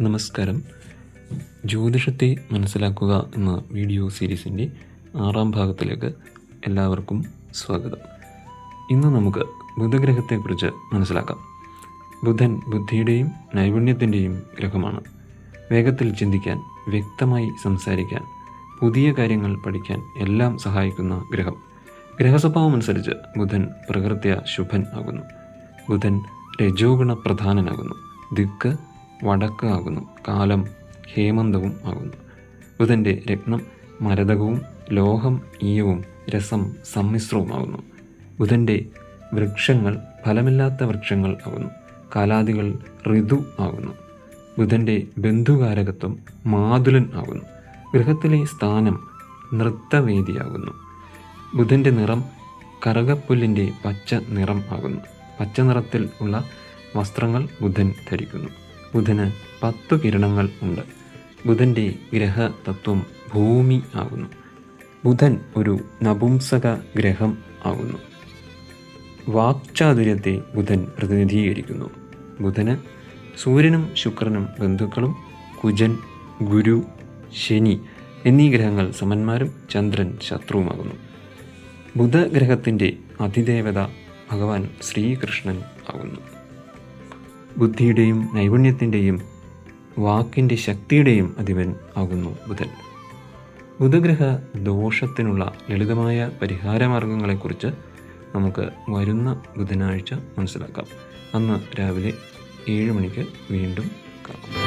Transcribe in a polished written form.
നമസ്കാരം. ജ്യോതിഷത്തെ മനസ്സിലാക്കുക എന്ന വീഡിയോ സീരീസിൻ്റെ 6ാം ഭാഗത്തിലേക്ക് എല്ലാവർക്കും സ്വാഗതം. ഇന്ന് നമുക്ക് ബുധഗ്രഹത്തെക്കുറിച്ച് മനസ്സിലാക്കാം. ബുധൻ ബുദ്ധിയുടെയും നൈപുണ്യത്തിൻ്റെയും ഗ്രഹമാണ്. വേഗത്തിൽ ചിന്തിക്കാൻ, വ്യക്തമായി സംസാരിക്കാൻ, പുതിയ കാര്യങ്ങൾ പഠിക്കാൻ എല്ലാം സഹായിക്കുന്ന ഗ്രഹം. ഗ്രഹസ്വഭാവം അനുസരിച്ച് ബുധൻ പ്രകൃത്യ ശുഭൻ ആകുന്നു. ബുധൻ രജോഗുണ പ്രധാനനാകുന്നു. ദിക്ക് വടക്ക് ആകുന്നു. കാലം ഹേമന്തവും ആകുന്നു. ബുധൻ്റെ രത്നം മരതകവും ലോഹം ഈയവും രസം സമ്മിശ്രവുമാകുന്നു. ബുധൻ്റെ വൃക്ഷങ്ങൾ ഫലമില്ലാത്ത വൃക്ഷങ്ങൾ ആകുന്നു. കാലാദികൾ ഋതു ആകുന്നു. ബുധൻ്റെ ബന്ധുകാരകത്വം മാതുലൻ ആകുന്നു. ഗൃഹത്തിലെ സ്ഥാനം നൃത്തവേദിയാകുന്നു. ബുധൻ്റെ നിറം കറുകപ്പുല്ലിൻ്റെ പച്ച നിറം ആകുന്നു. പച്ച നിറത്തിൽ ഉള്ള വസ്ത്രങ്ങൾ ബുധൻ ധരിക്കുന്നു. ബുധന് 10 കിരണങ്ങൾ ഉണ്ട്. ബുധൻ്റെ ഗ്രഹതത്വം ഭൂമി ആകുന്നു. ബുധൻ ഒരു നപുംസക ഗ്രഹം ആകുന്നു. വാക്ചാതുര്യത്തെ ബുധൻ പ്രതിനിധീകരിക്കുന്നു. ബുധന് സൂര്യനും ശുക്രനും ബന്ധുക്കളും കുജൻ, ഗുരു, ശനി എന്നീ ഗ്രഹങ്ങൾ സമന്മാരും ചന്ദ്രൻ ശത്രുവുമാകുന്നു. ബുധഗ്രഹത്തിൻ്റെ അതിദേവത ഭഗവാൻ ശ്രീകൃഷ്ണൻ ആകുന്നു. ബുദ്ധിയുടെയും നൈപുണ്യത്തിൻ്റെയും വാക്കിൻ്റെ ശക്തിയുടെയും അധിപൻ ആകുന്നു ബുധൻ. ബുധഗ്രഹ ദോഷത്തിനുള്ള ലളിതമായ പരിഹാരമാർഗങ്ങളെക്കുറിച്ച് നമുക്ക് വരുന്ന ബുധനാഴ്ച മനസ്സിലാക്കാം. അന്ന് രാവിലെ 7 മണിക്ക് വീണ്ടും കാണാം.